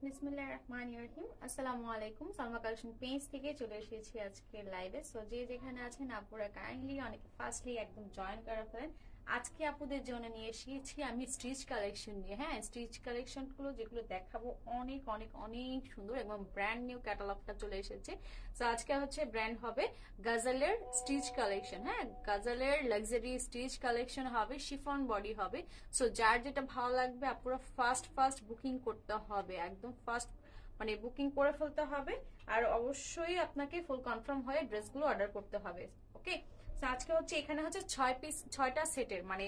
বিসমিল্লাহির রহমানির রহিম। আসসালামু আলাইকুম। সালমা কালেকশন পেজ থেকে চলে এসেছি আজকে লাইভে। সো যে যেখানে আছেন আপুরা কাইন্ডলি অনেকে ফার্স্টলি একদম জয়েন করে ফেলেন। আজকে আপুদের জন্য নিয়ে এসেছি আমি স্টিচ কালেকশন নিয়ে। হ্যাঁ, স্টিচ কালেকশনগুলো যেগুলো দেখাবো অনেক অনেক অনেক সুন্দর এবং ব্র্যান্ড নিউ ক্যাটালগটা চলে এসেছে। সো আজকে হচ্ছে ব্র্যান্ড হবে গাজালের স্টিচ কালেকশন। হ্যাঁ, গাজালের লাক্সারি স্টিচ কালেকশন হবে, শিফন বডি হবে। সো যার যেটা ভালো লাগবে আপুরা ফার্স্ট বুকিং করতে হবে, একদম ফার্স্ট মানে বুকিং করে ফেলতে হবে। আর অবশ্যই আপনাকে ফুল কনফার্ম হয়ে ড্রেসগুলো অর্ডার করতে হবে। ওকে, আজকে হচ্ছে এখানে হচ্ছে 6টা সেটের মানে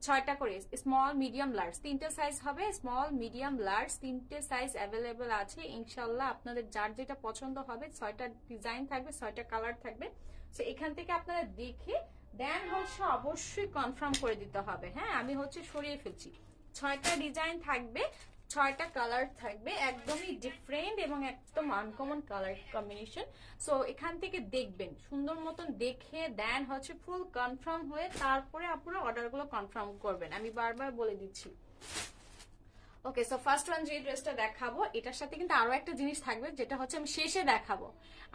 6টা করে স্মল মিডিয়াম লার্জ 3টে সাইজ হবে। স্মল মিডিয়াম লার্জ 3টে সাইজ অ্যাভেলেবেল আছে। ইনশাল্লাহ আপনাদের যার যেটা পছন্দ হবে, 6টা ডিজাইন থাকবে, 6টা কালার থাকবে। তো এখান থেকে আপনারা দেখে দেন হচ্ছে অবশ্যই কনফার্ম করে দিতে হবে। হ্যাঁ, আমি হচ্ছে সরিয়ে ফেলছি। 6টা ডিজাইন থাকবে, 6টা কালার থাকবে, একদমই ডিফারেন্ট এবং একদম আনকমন কালার কম্বিনেশন। সো এখান থেকে দেখবেন সুন্দর মতন দেখে দেন হচ্ছে ফুল কনফার্ম হয়ে তারপরে আপনারা অর্ডারগুলো কনফার্ম করবেন। আমি বারবার বলে দিচ্ছি। ওকে, সো ফার্স্ট ওয়ান যে ড্রেসটা দেখাবো এটার সাথে কিন্তু আরো একটা জিনিস থাকবে, যেটা হচ্ছে আমি শেষে দেখাবো।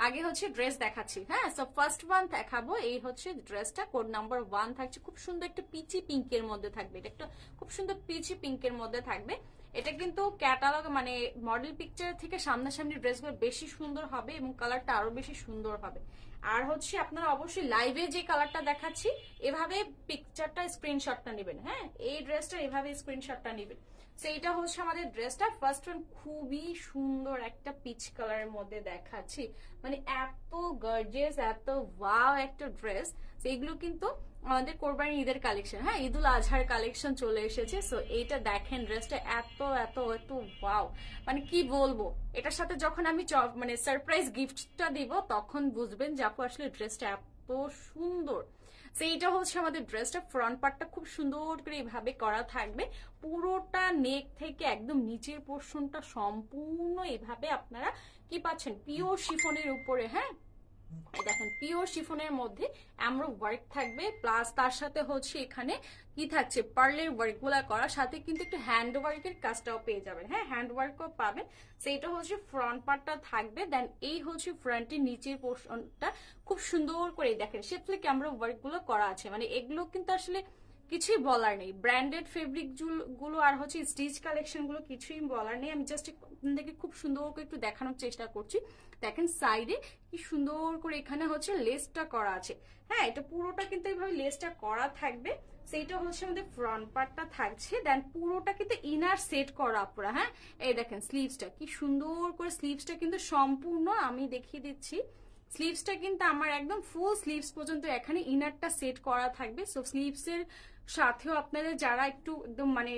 আগে হচ্ছে ড্রেস দেখাচ্ছি। হ্যাঁ, সো ফার্স্ট ওয়ান দেখাবো। এই হচ্ছে ড্রেসটা, কোড নাম্বার 1 থাকছে। খুব সুন্দর একটা পিচি পিঙ্কের মধ্যে থাকবে। এটা একটা খুব সুন্দর পিচি পিঙ্কের মধ্যে থাকবে। এটা কিন্তু ক্যাটালগ মানে মডেল পিকচার থেকে সামনাসামনি ড্রেসগুলো বেশি সুন্দর হবে এবং কালারটা আরো বেশি সুন্দর হবে। আর হচ্ছে আপনারা অবশ্যই লাইভে যে কালারটা দেখাচ্ছি এভাবে পিকচারটা স্ক্রিনশটটা নেবেন। হ্যাঁ, এই ড্রেসটা এভাবে স্ক্রিনশটটা নেবেন। সেইটা হচ্ছে আমাদের ড্রেসটা ফার্স্ট ওয়ান, খুবই সুন্দর একটা পিচ কালারের মধ্যে দেখাচ্ছি। মানে এত গর্জিয়াস, এত ওয়াও একটা ড্রেস। এইগুলো কিন্তু আমাদের কোরবানি ঈদের কালেকশন। হ্যাঁ, ঈদুল আজহার কালেকশন চলে এসেছে। সো এইটা দেখেন, ড্রেসটা এত এত এত ওয়াও, মানে কি বলবো। এটার সাথে যখন আমি মানে সারপ্রাইজ গিফটটা দিব তখন বুঝবেন যে আপু আসলে ড্রেসটা এত সুন্দর। সেইটা হচ্ছে আমাদের ড্রেসটা ফ্রন্ট পার্টটা খুব সুন্দর করে এইভাবে করা থাকবে। পুরোটা নেক থেকে একদম নিচের পোর্শনটা সম্পূর্ণ এভাবে আপনারা কি পাচ্ছেন, পিওর শিফনের উপরে। হ্যাঁ, দেখেন পিওর শিফনের মধ্যে আমরা ওয়ার্ক থাকবে, প্লাস তার সাথে হচ্ছে এখানে কি থাকছে, পার্লের ওয়ার্ক গুলা করা, সাথে কিন্তু একটু হ্যান্ড ওয়ার্কের কাজটাও পেয়ে যাবেন। হ্যাঁ, হ্যান্ড ওয়ার্কও পাবেন। সেইটা হচ্ছে ফ্রন্ট পার্টটা থাকবে। দেন এই হচ্ছে ফ্রন্টের নিচের পোর্শনটা খুব সুন্দর করে দেখেন শেপলে ক্যামেরা ওয়ার্ক গুলো করা আছে। মানে এগুলো কিন্তু আসলে কিছুই বলার নেই। ব্র্যান্ডেড ফেব্রিক গুলো আর হচ্ছে স্টিচ কালেকশন গুলো কিছুই বলার নেই। আমি জাস্ট আপনাদেরকে খুব সুন্দর করে একটু দেখানোর চেষ্টা করছি। দেখেন সাইডে কি সুন্দর করে এখানে হচ্ছে লেসটা করা আছে। হ্যাঁ, এটা পুরোটা কিন্তু এইভাবে লেসটা করা থাকবে। সেইটা হচ্ছে আমাদের ফ্রন্ট পার্টটা থাকছে। দেন পুরোটা কিন্তু ইনার সেট করা আপনারা। হ্যাঁ, এই দেখেন স্লিভসটা কি সুন্দর করে, স্লিভসটা কিন্তু সম্পূর্ণ আমি দেখিয়ে দিচ্ছি। স্লিভসটা কিন্তু আমার একদম ফুল স্লিভস পর্যন্ত এখানে ইনারটা সেট করা থাকবে। সো স্লিভস এর সাথেও আপনাদের যারা একটু একদম মানে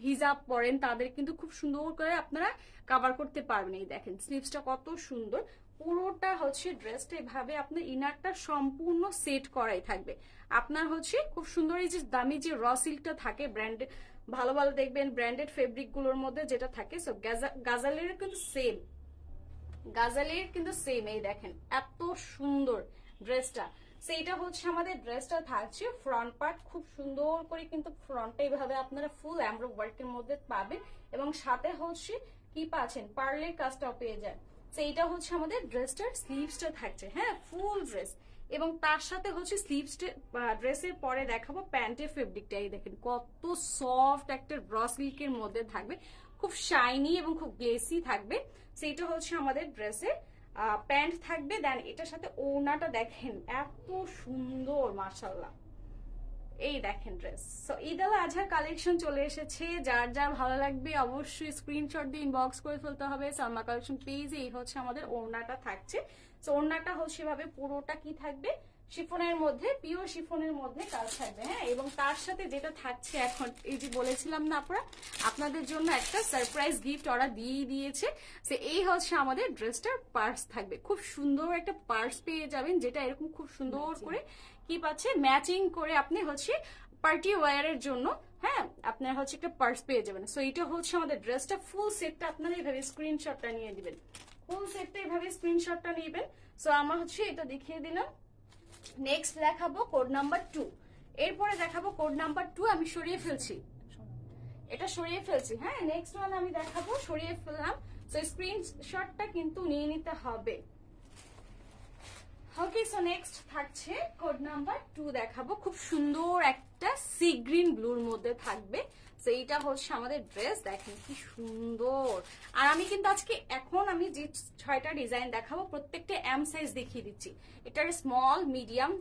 হিজাব পরেন তাদের কিন্তু খুব সুন্দর করে আপনারা কভার করতে পারবেন। এই দেখেন স্লিভসটা কত সুন্দর। পুরোটা হচ্ছে ড্রেসটা এভাবে আপনার ইনারটা সম্পূর্ণ সেট করাই থাকবে। আপনার হচ্ছে খুব সুন্দর এই যে দামি যে র সিল্কটা থাকে ব্র্যান্ডেড, ভালো ভালো দেখবেন ব্র্যান্ডেড ফেব্রিক গুলোর মধ্যে যেটা থাকে। সো গাজালের কিন্তু সেম, গাজালের কিন্তু সেম। এই দেখেন এত সুন্দর ড্রেসটা। সেইটা হচ্ছে আমাদের ড্রেসটা থাকছে ফ্রন্ট পার্ট খুব সুন্দর করে, কিন্তু ফ্রন্টটা এইভাবে আপনারা ফুল এমব্রয়ডারি ওয়ার্কের মধ্যে পাবেন এবং সাথে হচ্ছে কি পাচ্ছেন, পার্লের কাজটাও পেয়ে যায়। সেইটা হচ্ছে আমাদের ড্রেসটার স্লিভসটা থাকছে। হ্যাঁ, ফুল ড্রেস এবং তার সাথে হচ্ছে স্লিভসটা ড্রেসের পরে দেখাবো প্যান্টের ফেব্রিকটা। এই দেখেন কত সফট একটা র সিল্কের মধ্যে থাকবে, খুব শাইনি এবং খুব গ্লেসি থাকবে। সেইটা হচ্ছে আমাদের ড্রেসের প্যান্ট থাকবে। দেন এটার সাথে ওড়নাটা দেখেন এত সুন্দর, মাশাআল্লাহ। এই দেখেন ড্রেস। সো ঈদ আল আজহার কালেকশন চলে এসেছে। যার যার ভালো লাগবে অবশ্যই স্ক্রিনশট দিয়ে ইনবক্স করে ফেলতে হবে সালমা কালেকশন পেজে। এই হচ্ছে আমাদের ওড়নাটা থাকছে। সো ওড়নাটা হচ্ছে এভাবে পুরোটা কি থাকবে, শিফনের মধ্যে, পিওর শিফনের মধ্যে কাজ থাকবে। হ্যাঁ, এবং তার সাথে যেটা থাকছে এখন এই যে বলেছিলাম না আপনারা, আপনাদের জন্য একটা সারপ্রাইজ গিফট ওরা দিয়ে দিয়েছে। সো এই হচ্ছে আমাদের ড্রেসটার পার্স থাকবে। খুব সুন্দর একটা পার্স পেয়ে যাবেন, যেটা এরকম খুব সুন্দর করে কি পাচ্ছে, ম্যাচিং করে আপনি হচ্ছে পার্টি ওয়্যারের জন্য। হ্যাঁ, আপনার হচ্ছে একটা পার্স পেয়ে যাবেন। সো এটা হচ্ছে আমাদের ড্রেসটা ফুল সেটটা। আপনারা এইভাবে স্ক্রিনশটটা নিয়ে দিবেন, ফুল সেটটা এইভাবে স্ক্রিনশটটা নিবেন। সো আমার হচ্ছে এটা দেখিয়ে দিলাম। নেক্সট দেখাবো কোড নাম্বার 2। এরপরে দেখাবো কোড নাম্বার 2। আমি সরিয়ে ফেলছি, এটা সরিয়ে ফেলছি। হ্যাঁ, নেক্সট ওয়ান আমি দেখাবো, সরিয়ে ফেললাম। সো স্ক্রিনশটটা কিন্তু নিয়ে নিতে হবে। ওকে, সো নেক্সট থাকছে কোড নাম্বার 2 দেখাবো। খুব সুন্দর একটা সি গ্রিন ব্লুর মধ্যে থাকবে। সো এইটা হচ্ছে আমাদের ড্রেস, দেখেন কি সুন্দর। আর আমি কিন্তু আজকে এখন আমি যে 6টা ডিজাইন দেখাবো প্রত্যেকটা এম সাইজ দেখিয়ে দিচ্ছি। এটার স্মল মিডিয়াম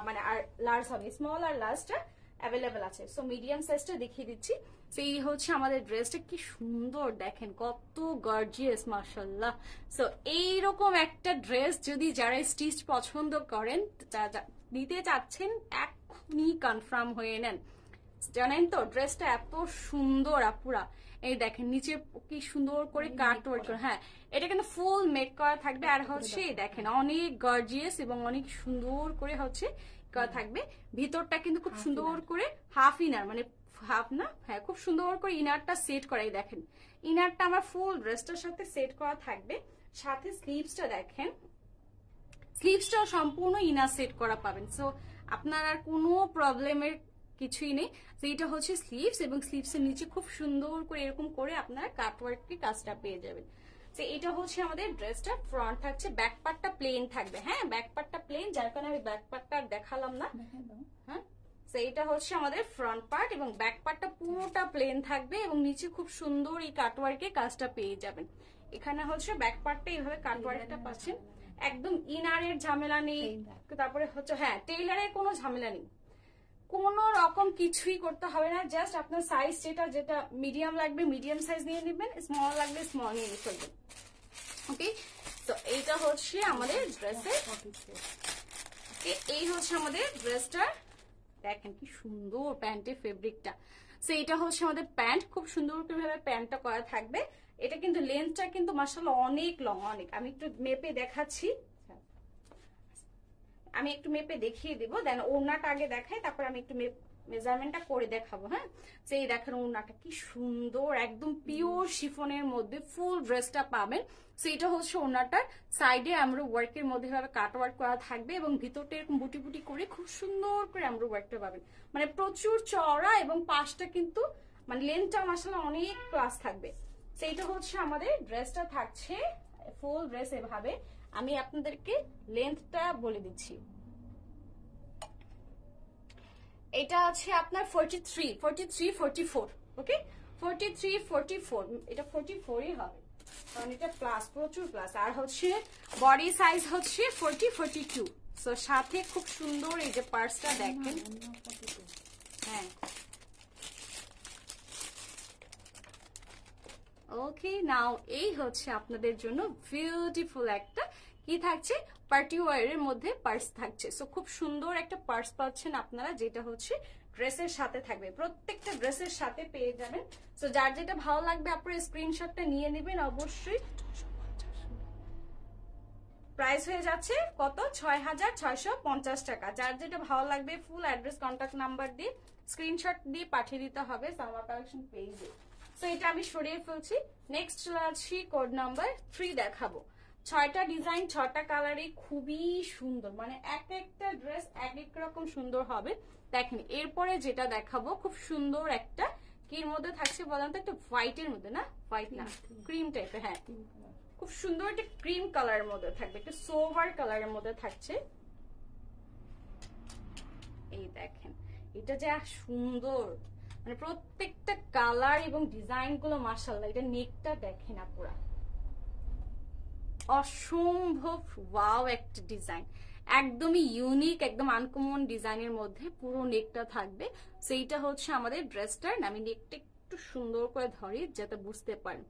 মানে আর লার্জ হবে, স্মল আর লার্জটা অ্যাভেলেবেল আছে। সো মিডিয়াম সাইজটা দেখিয়ে দিচ্ছি। তো এই হচ্ছে আমাদের ড্রেসটা, কি সুন্দর দেখেন, কত গর্জিয়াস মাশাআল্লাহ। সো এইরকম একটা ড্রেস যদি যারা স্টিচ পছন্দ করেন, নিতে চাচ্ছেন, এখনই কনফার্ম হয়ে নেন। জানেন তো ড্রেসটা এত সুন্দর আপুরা। এই দেখেন নিচে কি সুন্দর করে কাট ওয়ার্ক, হ্যাঁ এটা কিন্তু ফুল মেক করা থাকবে। আর হচ্ছে দেখেন অনেক গর্জিয়াস এবং অনেক সুন্দর করে হচ্ছে করা থাকবে। ভিতরটা কিন্তু খুব সুন্দর করে হাফ ইনার, মানে হাফ না, হ্যাঁ খুব সুন্দর করে ইনারটা সেট করাই। দেখেন ইনারটা আমার ফুল ড্রেসটার সাথে সেট করা থাকবে। সাথে স্লিভসটা দেখেন, স্লিভসটাও সম্পূর্ণ ইনার সেট করা পাবেন। সো আপনার আর কোনো প্রবলেমের কিছুই নেই। তো এটা হচ্ছে স্লিভস, এবং স্লিভসের নিচে খুব সুন্দর করে এরকম করে আপনার কাটওয়ার্কের কাজটা পেয়ে যাবেন। তো এটা হচ্ছে আমাদের ড্রেসটা ফ্রন্ট থাকছে, ব্যাক পার্টটা প্লেন থাকবে। হ্যাঁ ব্যাক পার্টটা প্লেন, যার কারণে আমি ব্যাক পার্টটা দেখালাম না। হ্যাঁ তো এটা হচ্ছে আমাদের ফ্রন্ট পার্ট, এবং ব্যাক পার্টটা পুরোটা প্লেন থাকবে এবং নিচে খুব সুন্দর এই কাটওয়ার্কের কাজটা পেয়ে যাবেন। এখানে হচ্ছে ব্যাক পার্টটা এইভাবে কাটওয়ার্কটা পাচ্ছেন, একদম ইনারের ঝামেলা নেই। তারপরে হচ্ছে হ্যাঁ টেইলারের কোনো ঝামেলা নেই, কোন রকম কিছুই করতে হবে না। জাস্ট আপনার সাইজ যেটা যেটা মিডিয়াম লাগবে মিডিয়াম সাইজ নিয়ে নেবেন, স্মল লাগবে স্মল নিয়ে ফেলবেন। ওকে, তো এইটা হচ্ছে আমাদের ড্রেসের, এই হচ্ছে আমাদের ড্রেসটার, দেখেন কি সুন্দর প্যান্টের ফেব্রিকটা। সো এটা হচ্ছে আমাদের প্যান্ট, খুব সুন্দর করে প্যান্টটা করা থাকবে। এটা কিন্তু লেন্থটা কিন্তু মাশাআল্লাহ অনেক লং, অনেক। আমি একটু মেপে দেখাচ্ছি, আমি একটু মেপে দেখিয়ে দিব, দেন ওড়নাটা আগে দেখাই, তারপর আমি একটু মেজারমেন্টটা করে দেখাবো। হ্যাঁ সেই দেখেন ওড়নাটা কি সুন্দর, একদম পিওর শিফনের মধ্যে ফুল ড্রেসটা পাবেন। সো এটা হচ্ছে ওড়নাটার সাইডে আমরা ওয়ার্কের মধ্যে ভাবে কাট ওয়ার্ক করা থাকবে, এবং ভিতরটা এরকম বুটি বুটি করে খুব সুন্দর করে আমরা ওয়ার্কটা পাবেন, মানে প্রচুর চওড়া, এবং পাশটা কিন্তু মানে লেন্থটা মাশাআল্লাহ অনেক ক্লাস থাকবে। সেইটা হচ্ছে আমাদের ড্রেসটা থাকছে ফুল ড্রেস এভাবে। আমি আপনাদেরকে লেন্থটা বলে দিচ্ছি, এটা আছে আপনার 43, 43, 44। ওকে 43, 44, এটা 44ই হবে কারণ এটা প্লাস, প্রচুর প্লাস। আর হচ্ছে বডি সাইজ হচ্ছে 40, 42। সো সাথে খুব সুন্দর এই যে পার্সটা দেখেন, হ্যাঁ ওকে নাও এই হচ্ছে আপনাদের জন্য বিউটিফুল একটা কি থাকছে, পার্টি ওয়্যারের মধ্যে পার্স থাকছে। সো খুব সুন্দর একটা পার্স পাচ্ছেন আপনারা, যেটা হচ্ছে ড্রেসের সাথে থাকবে, প্রত্যেকটা ড্রেসের সাথে পেয়ে যাবেন। সো যার যেটা ভালো লাগবে আপনারা স্ক্রিনশটটা নিয়ে নেবেন অবশ্যই। প্রাইস হয়ে যাচ্ছে কত, 6,650 টাকা। যার যেটা ভালো লাগবে ফুল অ্যাড্রেস কন্ট্যাক্ট নাম্বার দিয়ে স্ক্রিনশট দিয়ে পাঠিয়ে দিতে হবে সালমা কালেকশন পেজে। সো এটা আমি সরিয়ে ফেলছি। নেক্সট চলে আসছি কোড নাম্বার 3 দেখাবো। 6টা ডিজাইন 6টা কালারে খুবই সুন্দর, মানে এক একটা ড্রেস এক এক রকম সুন্দর হবে। দেখেন এরপরে যেটা দেখাবো খুব সুন্দর একটা কির মধ্যে থাকছে বলেন তো, একটা হোয়াইটের মধ্যে, না হোয়াইট না ক্রিম টাইপের, হ্যাঁ খুব সুন্দর একটা ক্রিম কালারের মধ্যে থাকবে, একটা সোভার কালারের মধ্যে থাকছে। এই দেখেন এটা যে সুন্দর, মানে প্রত্যেকটা কালার এবং ডিজাইন গুলো মাশাআল্লাহ। এটা নেকটা দেখেন আপুরা, অসম্ভব ওয়াও একটা ডিজাইন, একদমই ইউনিক, একদম আনকমন ডিজাইনের মধ্যে পুরো নেকটা থাকবে। সেইটা হচ্ছে আমাদের ড্রেসটার, আমি নেকটা একটু সুন্দর করে ধরি যাতে বুঝতে পারেন।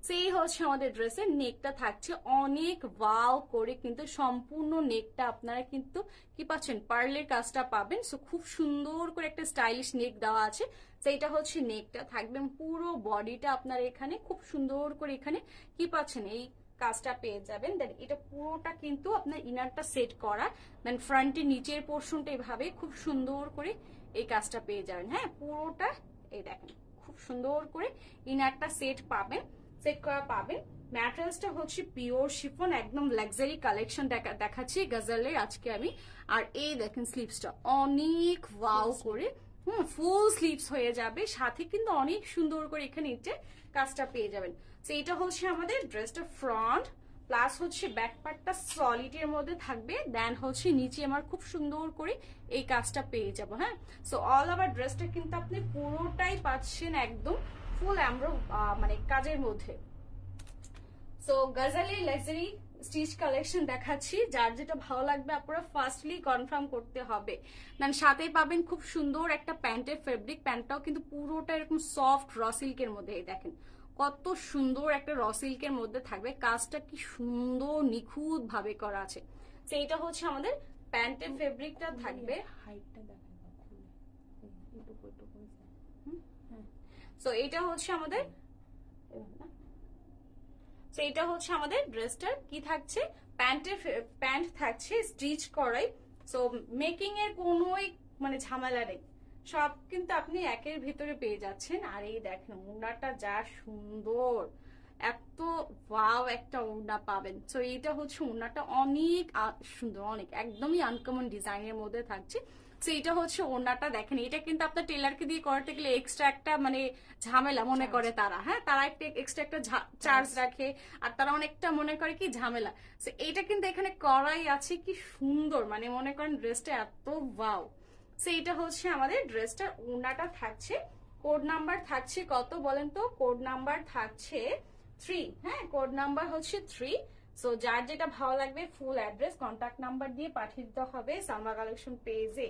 সেই হচ্ছে আমাদের ড্রেসের নেকটা থাকছে অনেক ওয়াও করে, কিন্তু সম্পূর্ণ নেকটা আপনারা কিন্তু কি পাচ্ছেন, পার্লের কাজটা পাবেন। সো খুব সুন্দর করে একটা স্টাইলিশ নেক দেওয়া আছে। সেইটা হচ্ছে নেকটা থাকবে, পুরো বডিটা আপনার এখানে খুব সুন্দর করে এখানে কি পাচ্ছেন, এই কাজটা পেয়ে যাবেন। দেন এটা পুরোটা কিন্তু আপনার ইনারটা সেট করা, দেন ফ্রন্টের নিচের পোর্শনটা এভাবে খুব সুন্দর করে এই কাজটা পেয়ে যাবেন। হ্যাঁ পুরোটা এই দেখেন খুব সুন্দর করে ইনারটা সেট পাবেন, সেট করা পাবেন। ম্যাটেরিয়ালসটা হচ্ছে পিওর শিফন, একদম লাক্সারি কালেকশন দেখাচ্ছি গজলের আজকে আমি। আর এই দেখেন স্লিভসটা অনেক ওয়াও করে, ফুল স্লিভস হয়ে যাবে, সাথে কিন্তু অনেক সুন্দর করে এখানে কাজটা পেয়ে যাবেন। তো এটা হচ্ছে আমাদের ড্রেসটা ফ্রন্ট, প্লাস হচ্ছে ব্যাক পার্টটা সলিডের মধ্যে থাকবে, দেন হচ্ছে নিচে আমার খুব সুন্দর করে এই কাজটা পেয়ে যাব। হ্যাঁ, সো অল ওভার ড্রেসটা কিন্তু আপনি পুরোটাই পাচ্ছেন একদম ফুল এমব্রো মানে কাজের মধ্যে। So Ghazali luxury stitch collection দেখাচ্ছি, যার যেটা ভালো লাগবে আপনারা ফার্স্টলি কনফার্ম করতে হবে। দেন সাথেই পাবেন খুব সুন্দর একটা প্যান্টের ফেব্রিক, প্যান্টটাও কিন্তু পুরোটা এরকম সফট র সিল্কের মধ্যে। এই দেখেন কত সুন্দর একটা র সিল্কের মধ্যে থাকবে, কাজটা কি সুন্দর নিখুঁত ভাবে করা আছে। তো এটা হচ্ছে আমাদের প্যান্টের ফেব্রিকটা থাকবে। সো এটা হচ্ছে আমাদের এটা হচ্ছে আমাদের ড্রেসটার কি থাকছে, প্যান্ট থাকছে স্টিচ করাই। সো মেকিং এর কোনোই মানে ঝামেলা নেই, সব কিন্তু আপনি একের ভিতরে পেয়ে যাচ্ছেন। আর এই দেখেন ওড়নাটা যা সুন্দর, এত ওয়াও একটা ওড়না পাবেন। সো এইটা হচ্ছে ওড়নাটা অনেক সুন্দর, অনেক একদমই আনকমন ডিজাইনের মধ্যে থাকছে। সো এটা হচ্ছে ওড়নাটা দেখেন, এটা কিন্তু আপনার টেলারকে দিয়ে করাতে গেলে এক্সট্রা একটা মানে ঝামেলা মনে করে তারা। হ্যাঁ, তারা একটা এক্সট্রা একটা চার্জ রাখে, আর তারা অনেকটা মনে করে কি ঝামেলা। সো এটা কিন্তু এখানে করাই আছে, কি সুন্দর মানে মনে করেন ড্রেসটা এত ওয়াও। সো এটা হচ্ছে আমাদের ড্রেসটার ওড়নাটা থাকছে। কোড নাম্বার থাকছে কত বলেন তো? কোড নাম্বার থাকছে 3। হ্যাঁ, কোড নাম্বার হচ্ছে 3। সো যার যেটা ভালো লাগবে ফুল অ্যাড্রেস কন্টাক্ট নাম্বার দিয়ে পাঠিয়ে দিতে হবে সালমা কালেকশন পেজে।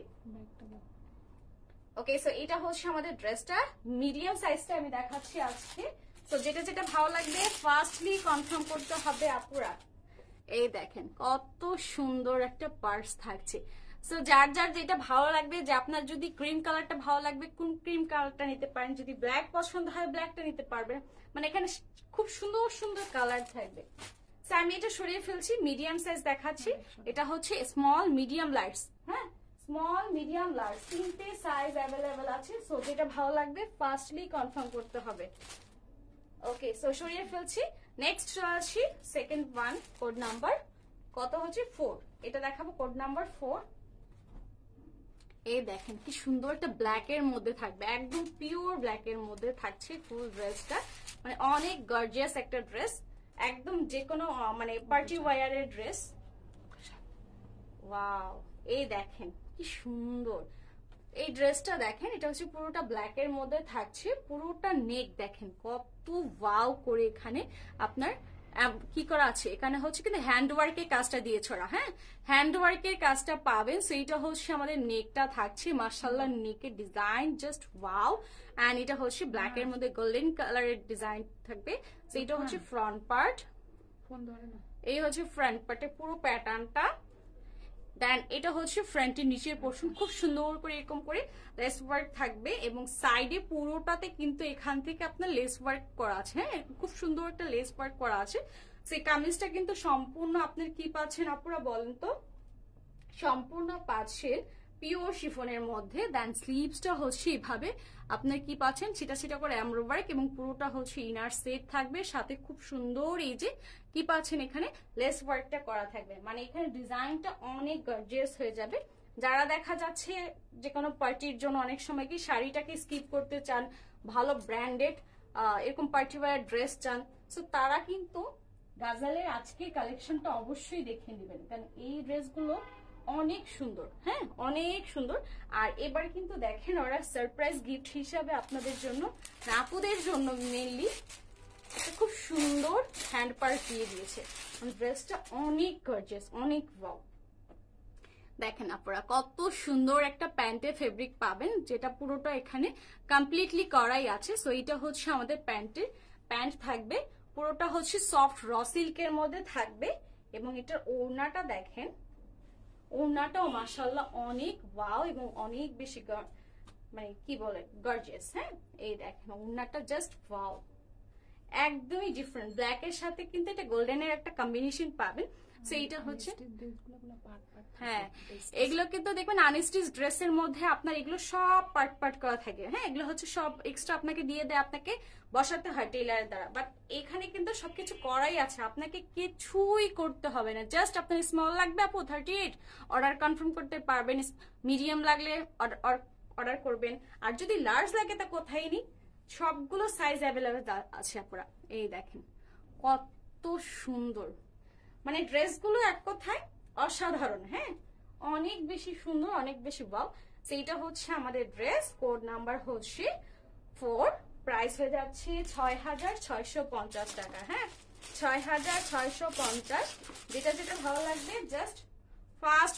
ওকে, সো এটা হচ্ছে আমাদের ড্রেসটা মিডিয়াম সাইজটা আমি দেখাচ্ছি আজকে। সো যেটা যেটা ভালো লাগবে ফার্স্টলি কনফার্ম করতে হবে আপুরা। এই দেখেন কত সুন্দর একটা পার্স থাকছে। সো যার যার যেটা ভালো লাগবে, যে আপনার যদি ক্রিম কালারটা ভালো লাগবে কোন ক্রিম কালারটা নিতে পারেন, যদি ব্ল্যাক পছন্দ হয় ব্ল্যাকটা নিতে পারবেন। মানে এখানে খুব সুন্দর সুন্দর কালার থাকবে। সো আমি এটা সরিয়ে ফেলছি, মিডিয়াম সাইজ দেখাচ্ছি। এটা হচ্ছে স্মল মিডিয়াম লার্জ। হ্যাঁ, স্মল মিডিয়াম লার্জ তিনটে সাইজ অ্যাভেলেবেল আছে। সো যেটা ভালো লাগবে ফার্স্টলি কনফার্ম করতে হবে। ওকে, সো সরিয়ে ফেলছি। নেক্সট আসি সেকেন্ড ওয়ান, কোড নাম্বার কত হচ্ছে 4। এটা দেখাবো কোড নাম্বার 4। এই দেখেন কি সুন্দর একটা ব্ল্যাক এর মধ্যে থাকবে, একদম পিওর ব্ল্যাক এর মধ্যে থাকছে ফুল ড্রেসটা। মানে অনেক গর্জিয়াস একটা ড্রেস, একদম যে কোনো মানে পার্টি ওয়্যারের ড্রেস। ওয়াও, এই দেখেন কি সুন্দর এই ড্রেসটা। দেখেন এটা হচ্ছে পুরোটা ব্ল্যাক এর মধ্যে থাকছে, পুরোটা নেক দেখেন কত ওয়াও করে এখানে আপনার কি করা আছে। এখানে হচ্ছে কিন্তু হ্যান্ড ওয়ার্কের কাজটা দিয়ে ছড়া। হ্যাঁ, হ্যান্ড ওয়ার্কের কাজটা পাবেন। সেইটা হচ্ছে আমাদের নেকটা থাকছে, মাশাআল্লাহ নেকের ডিজাইন জাস্ট ওয়াও। এন্ড এটা হচ্ছে ব্ল্যাক এর মধ্যে গোল্ডেন কালারের ডিজাইন থাকবে। সেইটা হচ্ছে ফ্রন্ট পার্ট, এই হচ্ছে ফ্রন্ট পার্টের পুরো প্যাটার্নটা। দেন এটা হচ্ছে ফ্রন্টের নিচের পোর্শন, খুব সুন্দর করে এরকম করে লেস ওয়ার্ক থাকবে, এবং সাইডে পুরোটাতে কিন্তু এখান থেকে আপনার লেস ওয়ার্ক করা আছে। হ্যাঁ, খুব সুন্দর একটা লেস ওয়ার্ক করা আছে। সেই কামিজটা কিন্তু সম্পূর্ণ আপনার কি পাচ্ছেন আপনারা বলেন তো? সম্পূর্ণ পাচ্ছেন পিওর শিফনের মধ্যে। দেন স্লিভসটা হচ্ছে এভাবে আপনার কি পাচ্ছেন সেটা সেটা করে এমব্রো ওয়ার্ক, এবং পুরোটা হচ্ছে ইনার সেট থাকবে, সাথে খুব সুন্দর এই যে কি পাচ্ছেন এখানে লেস ওয়ার্কটা করা থাকবে। মানে এখানে ডিজাইনটা অনেক গর্জিয়াস হয়ে যাবে। যারা দেখা যাচ্ছে যে কোনো পার্টির জন্য অনেক সময় কি শাড়িটাকে স্কিপ করতে চান, ভালো ব্র্যান্ডেড এরকম পার্টি ওয়্যার ড্রেস চান, সো তারা কিন্তু গাজালের আজকের কালেকশনটা অবশ্যই দেখে নেবেন, কারণ এই ড্রেসগুলো অনেক সুন্দর। হ্যাঁ, অনেক সুন্দর। আর এবার কিন্তু দেখেন ওরা সারপ্রাইজ গিফট হিসাবে আপনাদের জন্য, আপুদের জন্য মেনলি একটা খুব সুন্দর হ্যান্ড পার্স দিয়ে দিয়েছে। ড্রেসটা অনেক গর্জিয়াস, অনেক ওয়াও। দেখেন আপনারা কত সুন্দর একটা প্যান্টের ফেব্রিক পাবেন, যেটা পুরোটা এখানে কমপ্লিটলি করাই আছে। সো এটা হচ্ছে আমাদের প্যান্ট থাকবে, পুরোটা হচ্ছে সফট র সিল্কের মধ্যে থাকবে, এবং এটার ওড়নাটা দেখেন, ওড়নাটাও মাশাআল্লাহ অনেক ওয়াও এবং অনেক বেশি মানে কি বলে গর্জিয়াস। হ্যাঁ, এই দেখেন ওড়নাটা জাস্ট ওয়াও, একদমই ডিফারেন্ট। ব্ল্যাক এর সাথে কিন্তু এটা গোল্ডেনের একটা কম্বিনেশন পাবেন। সো এইটা হচ্ছে হ্যাঁ, এগুলো কিন্তু দেখবেন আনস্টিচ ড্রেসের মধ্যে আপনার এগুলো সব পার্ট পার্ট করা থাকে। হ্যাঁ, এগুলো হচ্ছে সব এক্সট্রা আপনাকে দিয়ে দেয়, আপনাকে বসাতে হয় টেইলারের দ্বারা। বাট এখানে কিন্তু সবকিছু করাই আছে, আপনাকে কিছুই করতে হবে না। জাস্ট আপনার স্মল লাগবে আপু 38 অর্ডার কনফার্ম করতে পারবেন, মিডিয়াম লাগলে অর্ডার করবেন, আর যদি লার্জ লাগে তা কোথায় নি সবগুলো সাইজ অ্যাভেলেবেল আছে আপনারা। এই দেখেন কত সুন্দর, মানে ড্রেসগুলো এক কথায় অসাধারণ। হ্যাঁ, অনেক বেশি সুন্দর, অনেক বেশি ওয়াও। সেইটা হচ্ছে আমাদের ড্রেস, কোড নাম্বার হচ্ছে 4, প্রাইস হয়ে যাচ্ছে 6,650 টাকা। হ্যাঁ, 6,650। যেটা যেটা ভালো লাগবে জাস্ট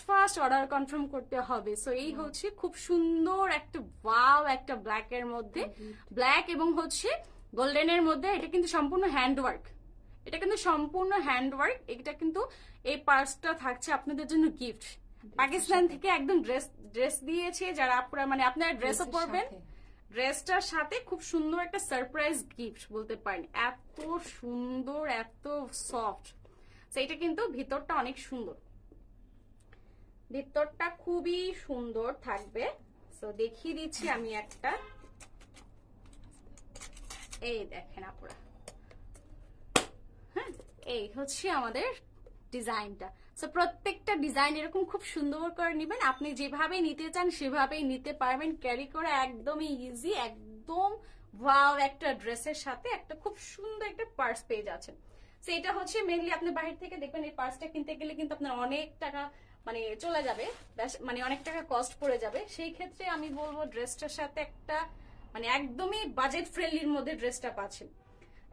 ফাস্ট অর্ডার কনফার্ম করতে হবে। সো এই হচ্ছে খুব সুন্দর একটা ওয়াও, একটা ব্ল্যাক এর মধ্যে, ব্ল্যাক এবং হচ্ছে গোল্ডেনের মধ্যে। এটা কিন্তু সম্পূর্ণ হ্যান্ডওয়ার্ক, এটা কিন্তু সম্পূর্ণ হ্যান্ডওয়ার্ক। এটা কিন্তু এই পার্সটা থাকছে আপনাদের জন্য গিফট। পাকিস্তান থেকে একদম ড্রেস দিয়েছে যারা আপনারা, মানে আপনারা ড্রেসও পরবেন, ড্রেসটার সাথে খুব সুন্দর একটা সারপ্রাইজ গিফট বলতে পারেন। এত সুন্দর, এত সফট। সেইটা কিন্তু ভিতরটা অনেক সুন্দর, ভিতরটা খুবই সুন্দর থাকবে। সো দেখিয়ে দিচ্ছি আমি একটা, এই দেখেন আপনারা। হ্যাঁ, এই হচ্ছে আমাদের ডিজাইনটা। সো প্রত্যেকটা ডিজাইন এরকম খুব সুন্দর করে নেবেন, আপনি যেভাবে নিতে চান সেভাবেই নিতে পারবেন, ক্যারি করা একদমই ইজি। একদম ওয়াও একটা ড্রেসের সাথে একটা খুব সুন্দর একটা পার্স পেয়ে যাচ্ছেন। সো এটা হচ্ছে মেইনলি আপনি বাইরে থেকে দেখবেন এই পার্সটা কিনতে গেলে কিন্তু আপনার অনেক টাকা মানে চলে যাবে, মানে অনেক টাকা কস্ট পড়ে যাবে। সেই ক্ষেত্রে আমি বলবো ড্রেসটার সাথে একটা মানে একদমই বাজেট ফ্রেন্ডলির মধ্যে ড্রেসটা পাচ্ছেন,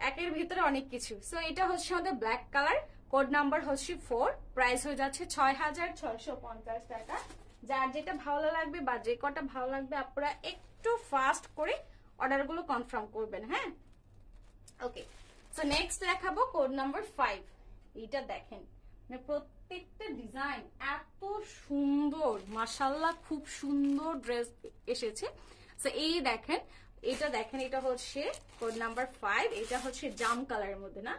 একের ভিতরে অনেক কিছু। সো এটা হচ্ছে আমাদের ব্ল্যাক কালার, কোড নাম্বার হচ্ছে 4, প্রাইস হয়ে যাচ্ছে 6,650 টাকা। যার যেটা ভালো লাগবে বা যে কটা ভালো লাগবে আপনারা একটু ফাস্ট করে অর্ডারগুলো কনফার্ম করবেন। হ্যাঁ, ওকে। সো নেক্সট দেখাবো কোড নাম্বার 5। এটা দেখেন, মানে প্রত্যেকটা ডিজাইন এত সুন্দর, মাশাআল্লাহ খুব সুন্দর ড্রেস এসেছে। সো এই দেখেন, এটা দেখেন, এটা হচ্ছে কোড নাম্বার 5। এটা হচ্ছে জাম কালারের মধ্যে, না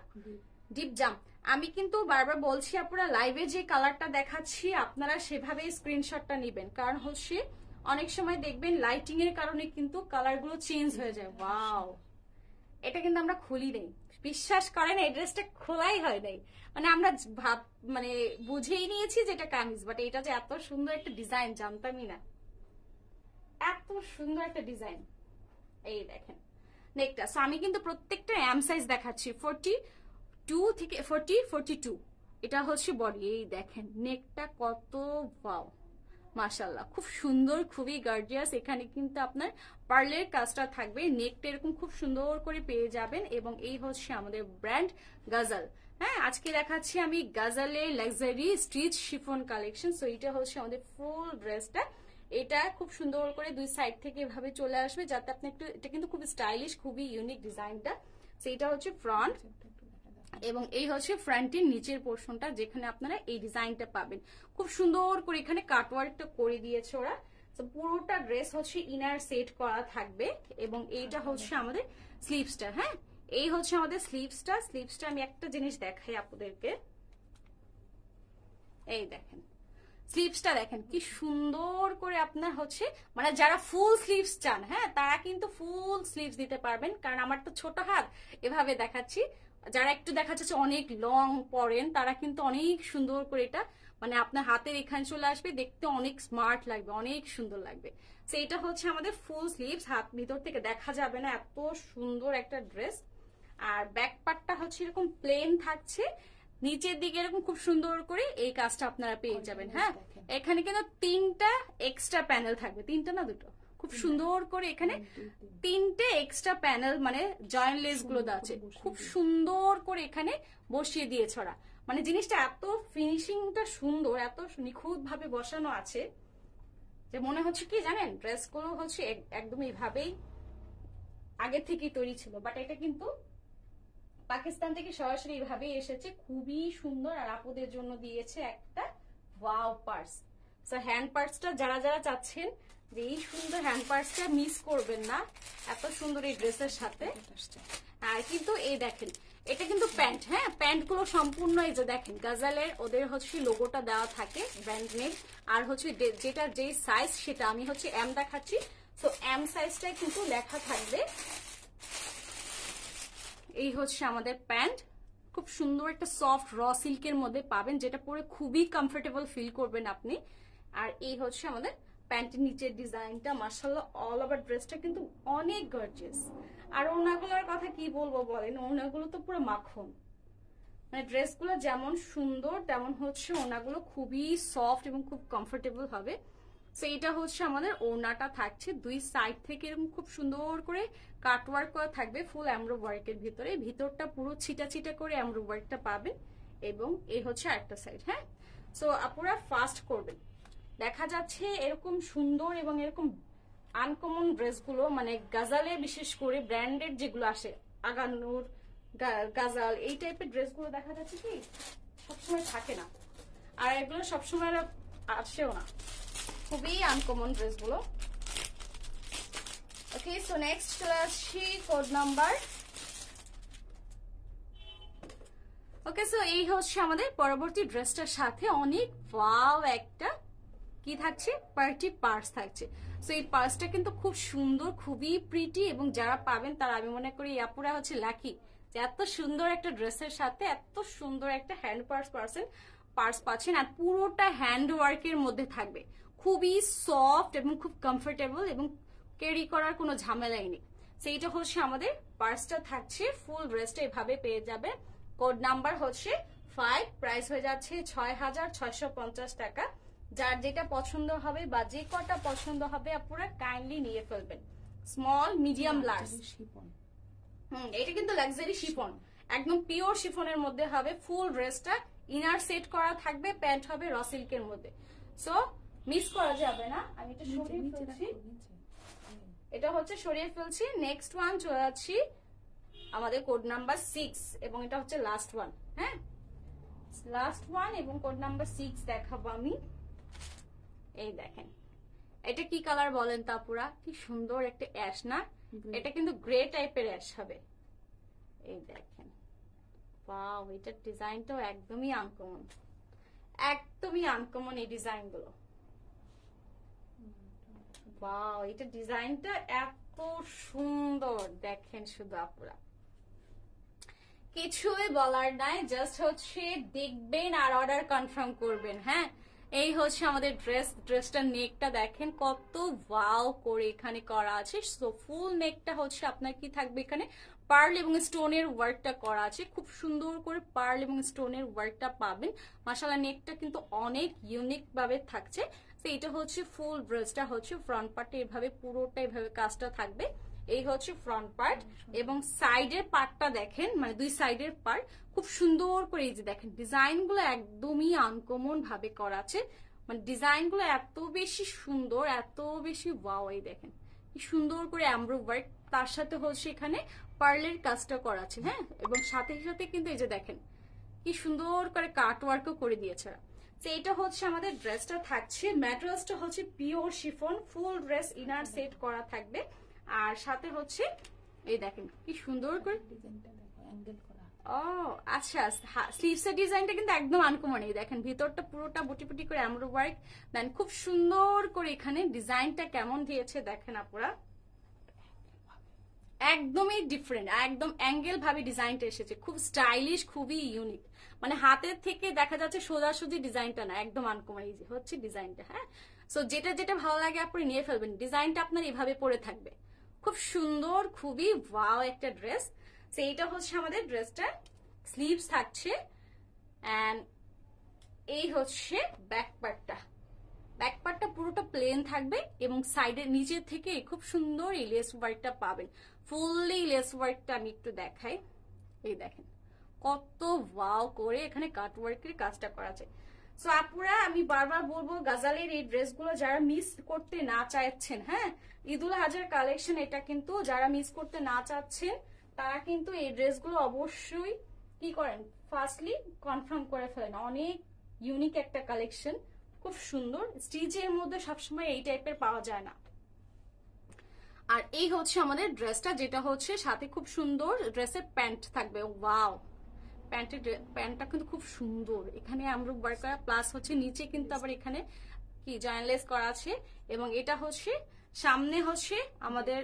ডিপ জাম। আমি কিন্তু বারবার বলছি আপনারা লাইভে যে কালারটা দেখাচ্ছি আপনারা সেভাবে স্ক্রিনশটটা নেবেন, কারণ হচ্ছে অনেক সময় দেখবেন লাইটিং এর কারণে কিন্তু কালারগুলো চেঞ্জ হয়ে যায়। ওয়াও, এটা কিন্তু আমরা খুলি নেই, বিশ্বাস করেন এই ড্রেসটা খোলাই হয় নাই, মানে আমরা মানে বুঝেই নিয়েছি যে এটা কামিজ, বাট এটা যে এত সুন্দর একটা ডিজাইন জানতামই না। এত সুন্দর একটা ডিজাইন, এই দেখেন নেকটা। সো আমি কিন্তু প্রত্যেকটা এম সাইজ দেখাচ্ছি, 42 থেকে 42। এটা হচ্ছে বডি, এই দেখেন নেকটা কত ওয়াও মাশাআল্লাহ, খুব সুন্দর, খুবই গর্জিয়াস। এখানে কিন্তু আপনার পার্লের কাজটা থাকবে, নেকটা এরকম খুব সুন্দর করে পেয়ে যাবেন। এবং এই হচ্ছে আমাদের ব্র্যান্ড গাজাল। হ্যাঁ, আজকে দেখাচ্ছি আমি গাজালের luxury stitch chiffon collection. So এটা হচ্ছে আমাদের ফুল ড্রেসটা, এটা খুব সুন্দর করে দুই সাইড থেকে এভাবে চলে আসবে যাতে আপনি একটু, এটা কিন্তু খুব স্টাইলিশ, খুবই ইউনিক ডিজাইনটা। সো এটা হচ্ছে ফ্রন্ট, এবং এই হচ্ছে ফ্রন্টের নিচের পোর্শনটা যেখানে আপনারা এই ডিজাইনটা পাবেন। খুব সুন্দর করে এখানে কাটওয়ার্কটা করে দিয়েছে ওরা। তো পুরোটা ড্রেস হচ্ছে ইনার সেট করা থাকবে, এবং এইটা হচ্ছে আমাদের স্লিভসটা। হ্যাঁ, এই হচ্ছে আমাদের স্লিভসটা আমি একটা জিনিস দেখাই আপনাদেরকে, এই দেখেন স্লিভসটা দেখেন কি সুন্দর করে আপনার হচ্ছে, মানে যারা ফুল স্লিভস চান, হ্যাঁ তারা কিন্তু ফুল স্লিভস দিতে পারবেন, কারণ আমার তো ছোট হাত, এভাবে দেখাচ্ছি। যারা একটু দেখা যাচ্ছে অনেক লং পরেন তারা কিন্তু অনেক সুন্দর করে এটা, মানে আপনার হাতের এখানে চলে আসবে, দেখতে অনেক স্মার্ট লাগবে, অনেক সুন্দর লাগবে। তো এটা হচ্ছে আমাদের ফুল স্লিভস, হাত ভিতর থেকে দেখা যাবে না, এত সুন্দর একটা ড্রেস। আর ব্যাক পার্টটা হচ্ছে এরকম প্লেন থাকছে, নিচের দিকে এরকম খুব সুন্দর করে এই কাজটা আপনারা পেয়ে যাবেন। হ্যাঁ, এখানে কিন্তু 3টা এক্সট্রা প্যানেল থাকবে, 3টা না 2টো, খুব সুন্দর করে এখানে 3টে এক্সট্রা প্যানেল, মানে জয়েন্ট লেস গুলো দেওয়া আছে, খুব সুন্দর করে এখানে বসিয়ে দিয়েছে ওরা। মানে জিনিসটা এত ফিনিশিংটা সুন্দর, এত নিখুঁত ভাবে বসানো আছে যে মনে হচ্ছে কি জানেন ড্রেস গুলো হচ্ছে একদম এইভাবেই আগে থেকেই তৈরি ছিল। বাট এটা কিন্তু পাকিস্তান থেকে সরাসরি এইভাবেই এসেছে, খুবই সুন্দর। আর আপুদের জন্য দিয়েছে একটা ওয়াও পার্স। সো হ্যান্ড পার্সটা যারা যারা চাচ্ছেন যে এই সুন্দর হ্যান্ড পার্সটা মিস করবেন না এত সুন্দর এই ড্রেসের সাথে। আর কিন্তু এই দেখেন এটা কিন্তু প্যান্ট, হ্যাঁ প্যান্ট গুলো সম্পূর্ণ এই যে দেখেন গাজালের ওদের হচ্ছে লোগোটা দেওয়া থাকে ব্র্যান্ড নেম, আর হচ্ছে যেটা যেই সাইজ সেটা আমি হচ্ছে এম দেখাচ্ছি। তো এম সাইজটাই কিন্তু লেখা থাকবে। এই হচ্ছে আমাদের প্যান্ট, খুব সুন্দর একটা সফট র সিল্কের মধ্যে পাবেন, যেটা পরে খুবই কমফোর্টেবল ফিল করবেন আপনি। আর এই হচ্ছে আমাদের প্যান্টের নিচের ডিজাইনটা মাশাআল্লাহ অল ওভার ড্রেসটা কিন্তু অনেক গর্জিয়াস। আর ওড়নাগুলোর কথা কি বলবো বলেন, ওড়নাগুলো তো পুরো মাখন। মানে ড্রেসগুলো যেমন সুন্দর তেমন হচ্ছে ওড়নাগুলো খুবই সফট এবং খুব কমফোর্টেবল হবে। সো এটা হচ্ছে আমাদের ওড়নাটা থাকছে, দুই সাইড থেকে এরকম খুব সুন্দর করে কাটওয়ার্ক করা থাকবে ফুল এমব্রো ওয়ার্কের ভিতরে। ভিতরটা পুরো ছিটা ছিটা করে এমব্রো ওয়ার্কটা পাবেন এবং এই হচ্ছে একটা সাইড। হ্যাঁ, সো আপুরা ফাস্ট করবেন। দেখা যাচ্ছে এরকম সুন্দর এবং এরকম আনকমন ড্রেসগুলো, মানে গাজালে বিশেষ করে ব্র্যান্ডেড যেগুলো আসে, আগানুর, গাজাল, এই টাইপের ড্রেসগুলো দেখা যাচ্ছে কি সবসময় থাকে না, আর এগুলো সবসময় আসেও না, খুবই আনকমন ড্রেসগুলো। ওকে, সো নেক্সট চলে আসছি কোড নাম্বার। ওকে, সো এই হচ্ছে আমাদের পরবর্তী ড্রেসটার সাথে অনেক ওয়াও একটা কি থাকছে, পার্টি পার্স থাকছে। সো এই পার্সটা কিন্তু খুব সুন্দর, খুবই প্রিটি, এবং যারা পাবেন তারা আমি মনে করি আপুরা হচ্ছে লাকি যে এত সুন্দর একটা ড্রেসের সাথে এত সুন্দর একটা হ্যান্ড পার্স পাচ্ছেন। আর পুরোটা হ্যান্ড ওয়ার্কের মধ্যে থাকবে, খুবই সফট এবং খুব কমফোর্টেবল এবং ক্যারি করার কোনো ঝামেলাই নেই। সেইটা হচ্ছে আমাদের পার্সটা থাকছে, ফুল ড্রেসটা এভাবে পেয়ে যাবে। কোড নাম্বার হচ্ছে 5, প্রাইস হয়ে যাচ্ছে 6,650 টাকা। যার যেটা পছন্দ হবে বা যে কটা পছন্দ হবে আপনারা কাইন্ডলি নিয়ে ফেলবেন। Small, medium, large. এটা কিন্তু লাক্সারি শিফন, একদম পিওর শিফনের মধ্যে হবে ফুল ড্রেসটা। ইনার সেট করা থাকবে, প্যান্ট হবে র সিল্কের মধ্যে। সো মিস করা যাবে না। আমি এটা সরিয়ে ফেলছি, এটা হচ্ছে সরিয়ে ফেলছি। নেক্সট ওয়ান চলে যাচ্ছি আমাদের কোড নাম্বার 6, এবং এটা হচ্ছে লাস্ট ওয়ান। হ্যাঁ, লাস্ট ওয়ান এবং কোড নাম্বার 6 দেখাবো আমি। এই দেখেন, এটা কি কালার বলেন তো আপুরা? কি সুন্দর একটা অ্যাশ না? এটা কিন্তু গ্রে টাইপের অ্যাশ হবে। এই দেখেন, ওয়াও, এটার ডিজাইনটাও একদমই আনকমন, একদমই আনকমন এই ডিজাইনগুলো। ওয়াও, এটা ডিজাইনটা এত সুন্দর, দেখেন শুধু আপুরা, কিছুই বলার নাই, জাস্ট হচ্ছে দেখবেন আর অর্ডার কনফার্ম করবেন। হ্যাঁ, এই হচ্ছে আমাদের ড্রেসটার নেকটা দেখেন কত ওয়াও করে এখানে করা আছে। সো ফুল নেকটা হচ্ছে আপনার কি থাকবে, এখানে পার্ল এবং স্টোনের ওয়ার্কটা করা আছে, খুব সুন্দর করে পার্ল এবং স্টোনের ওয়ার্কটা পাবেন। মাশাআল্লাহ, নেকটা কিন্তু অনেক ইউনিক ভাবে থাকছে। তো এটা হচ্ছে ফুল ড্রেসটা হচ্ছে ফ্রন্ট পার্টে এভাবে পুরোটা এভাবে কাজটা থাকবে। এই হচ্ছে ফ্রন্ট পার্ট, এবং সাইডের পার্টটা দেখেন, মানে দুই সাইডের পার্ট খুব সুন্দর করে এই যে দেখেন ডিজাইনগুলো একদমই আনকমন ভাবে করা আছে। মানে ডিজাইনগুলো এত বেশি সুন্দর, এত বেশি ওয়াও। এই দেখেন কি সুন্দর করে এমব্রো ওয়ার্ক, তার সাথে হচ্ছে এখানে পার্লের কাজটা করা আছে। হ্যাঁ, এবং সাথে সাথে কিন্তু এই যে দেখেন কি সুন্দর করে কাট ওয়ার্কও করে দিয়েছে। তো এটা হচ্ছে আমাদের ড্রেসটা থাকছে, ম্যাটেরিয়ালসটা হচ্ছে পিওর শিফন, ফুল ড্রেস ইনার সেট করা থাকবে। আর সাথে হচ্ছে এই দেখেন কি সুন্দর করে ডিজাইনটা দেখো, অ্যাঙ্গেল করা। ও আচ্ছা, স্লিভসের ডিজাইনটা কিন্তু একদম আনকমন। এই দেখেন ভিতরটা পুরোটা বুটি বুটি করে এমব্রো ওয়ার্ক, দেন খুব সুন্দর করে এখানে ডিজাইনটা কেমন দিয়েছে দেখেন আপুরা, একদমই ডিফারেন্ট, একদম অ্যাঙ্গেল ভাবে ডিজাইনটা এসেছে, খুব স্টাইলিশ, খুবই ইউনিক। মানে হাতের থেকে দেখা যাচ্ছে সোজাসুজি ডিজাইনটা না, একদম আনকমন এই যে হচ্ছে ডিজাইনটা। হ্যাঁ, সো যেটা যেটা ভালো লাগে আপনি নিয়ে ফেলবেন। ডিজাইনটা আপনার এভাবে পরে থাকবে, খুব সুন্দর, খুবই ওয়াও একটা ড্রেস। সো এইটা হচ্ছে আমাদের ড্রেসটা, স্লিভস থাকছে, এন্ড এই হচ্ছে ব্যাক পার্টটা। ব্যাক পার্টটা পুরোটা প্লেন থাকবে এবং সাইডের নিচের থেকে খুব সুন্দর এই লেস ওয়ার্কটা পাবেন। ফুললি লেস ওয়ার্কটা আমি একটু দেখাই। এই দেখেন কত ওয়াও করে এখানে কাট ওয়ার্কের কাজটা করা আছে। সো আপুরা, আমি বারবার বলবো গাজালের এই ড্রেসগুলো যারা মিস করতে না চাইছেন, হ্যাঁ, ঈদুল হাজার কালেকশন, এটা কিন্তু যারা মিস করতে না চাচ্ছেন তারা কিন্তু এই ড্রেসগুলো অবশ্যই কি করেন, ফার্স্টলি কনফার্ম করে ফেলেন। অনেক ইউনিক একটা কালেকশন, খুব সুন্দর। স্টিচের মধ্যে সবসময় এই টাইপের পাওয়া যায় না। আর এই হচ্ছে আমাদের ড্রেসটা, যেটা হচ্ছে সাথে খুব সুন্দর ড্রেসের প্যান্ট থাকবে। ওয়াও, প্যান্টটা কিন্তু খুব সুন্দর, এখানে আমরা ওয়ার্ক করা, প্লাস হচ্ছে নিচে কিন্তু আবার এখানে কি জয়েনলেস করা আছে। এবং এটা হচ্ছে সামনে হচ্ছে আমাদের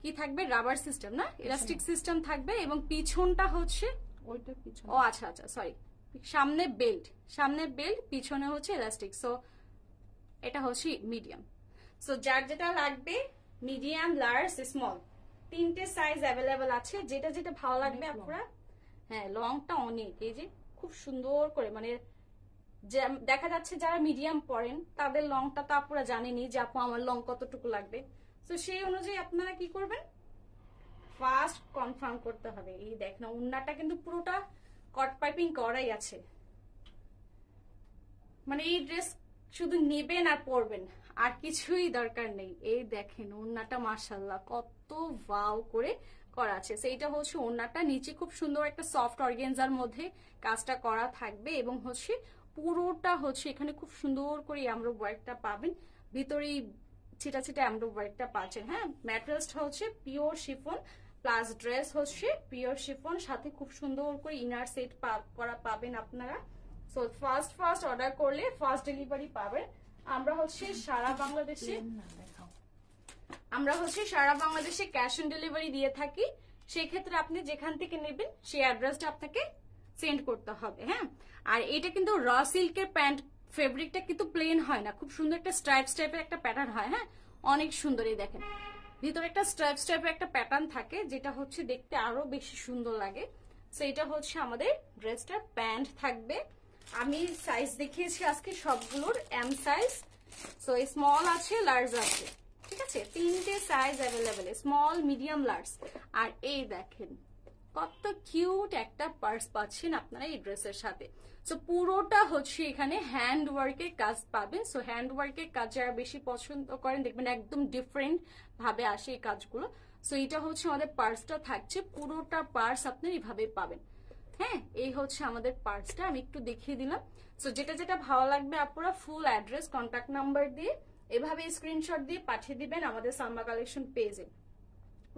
কি থাকবে, রাবার সিস্টেম না, ইলাস্টিক সিস্টেম থাকবে। এবং পিছনটা হচ্ছে ওইটা পিছন, ও আচ্ছা আচ্ছা সরি, সামনে বেল্ট, পিছনে হচ্ছে ইলাস্টিক। সো এটা হচ্ছে মিডিয়াম। সো যার যেটা লাগবে মিডিয়াম, লার্জ, স্মল, তিনটে সাইজ অ্যাভেলেবেল আছে, যেটা যেটা ভালো লাগবে আপনারা। হ্যাঁ, লংটা অনেক, এই যে খুব সুন্দর করে, মানে দেখা যাচ্ছে যারা মিডিয়াম পরেন তাদের লংটা তো আপনারা জানেনই যে আপু আমার লং কতটুকু লাগবে। তো সেই অনুযায়ী আপনারা কি করবেন, ফার্স্ট কনফার্ম করতে হবে। এই দেখেন ওন্নাটা কিন্তু পুরোটা কট পাইপিং করাই আছে, মানে এই ড্রেস শুধু নেবেন আর পরবেন, আর কিছুই দরকার নেই। এই দেখেন ওন্নাটা মাশাআল্লাহ কত ওয়াও করে করা আছে। সেইটা হচ্ছে ওন্নাটা, নিচে খুব সুন্দর একটা সফট অর্গানজার মধ্যে কাজটা করা থাকবে, এবং হচ্ছে পুরোটা হচ্ছে এখানে খুব সুন্দর করে এমব্রো ওয়ার্কটা পাবেন, ভিতরে ছিটা ছিটা এমব্রো ওয়ার্কটা পাচ্ছেন। হ্যাঁ, ম্যাটেরিয়ালসটা হচ্ছে পিওর শিফন, প্লাস ড্রেস হচ্ছে পিওর শিফন, সাথে খুব সুন্দর করে ইনার সেট করা পাবেন আপনারা। সো ফার্স্ট অর্ডার করলে ফার্স্ট ডেলিভারি পাবেন। আমরা হচ্ছে সারা বাংলাদেশে ক্যাশ অন ডেলিভারি দিয়ে থাকি। সেই ক্ষেত্রে আপনি যেখান থেকে নেবেন সেই অ্যাড্রেসটা আপনাকে সেন্ড করতে হবে। হ্যাঁ, আর এটা কিন্তু র সিল্কের প্যান্ট, ফেব্রিকটা কিন্তু প্লেন হয় না, খুব সুন্দর একটা স্ট্রাইপস টাইপের একটা প্যাটার্ন হয়। হ্যাঁ, অনেক সুন্দর। এই দেখেন ভিতরে একটা স্ট্রাইপস টাইপের একটা প্যাটার্ন থাকে, যেটা হচ্ছে দেখতে আরো বেশি সুন্দর লাগে। সো এটা হচ্ছে আমাদের ড্রেসটার প্যান্ট থাকবে। আমি সাইজ দেখিয়েছি আজকে সবগুলোর এম সাইজ, সো স্মল আছে, লার্জ আছে, ঠিক আছে, তিনটে size available, small, medium, large. আর এই দেখেন কত কিউট একটা পার্স পাচ্ছেন আপনারা এই ড্রেসের সাথে। সো পুরোটা হচ্ছে এখানে হ্যান্ড ওয়ার্কের কাজ পাবেন। সো হ্যান্ড ওয়ার্কের কাজ যারা বেশি পছন্দ করেন, দেখবেন একদম ডিফারেন্ট ভাবে আসে এই কাজগুলো। সো এটা হচ্ছে আমাদের পার্সটা থাকছে, পুরোটা পার্স আপনি এইভাবে পাবেন। হ্যাঁ, এই হচ্ছে আমাদের পার্সটা, আমি একটু দেখিয়ে দিলাম। সো যেটা যেটা ভালো লাগবে আপনারা ফুল অ্যাড্রেস, কন্ট্যাক্ট নাম্বার দিয়ে এভাবে স্ক্রিনশট দিয়ে পাঠিয়ে দিবেন আমাদের সাম্বা কালেকশন পেজে।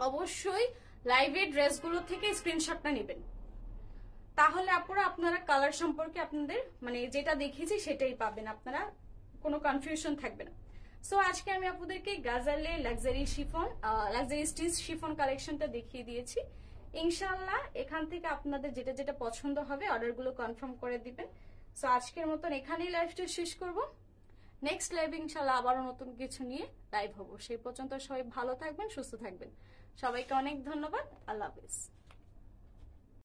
অবশ্যই লাইভের ড্রেসগুলো থেকে স্ক্রিনশটটা নেবেন, তাহলে আপনারা কালার সম্পর্কে আপনাদের মানে যেটা দেখিয়েছি সেটাই পাবেন, আপনারা কোনো কনফিউশন থাকবে না। সো আজকে আমি আপনাদেরকে গাজালে লাক্সারি স্টিচ শিফন কালেকশনটা দেখিয়ে দিয়েছি। ইনশাআল্লাহ এখান থেকে আপনাদের যেটা যেটা পছন্দ হবে অর্ডারগুলো কনফার্ম করে দিবেন। সো আজকের মতন এখানেই লাইভটা শেষ করব। নেক্সট লাইভ ইনশাআল্লাহ আবারও নতুন কিছু নিয়ে লাইভ হবো। সেই পর্যন্ত সবাই ভালো থাকবেন, সুস্থ থাকবেন। সবাইকে অনেক ধন্যবাদ। আল্লাহ হাফেজ।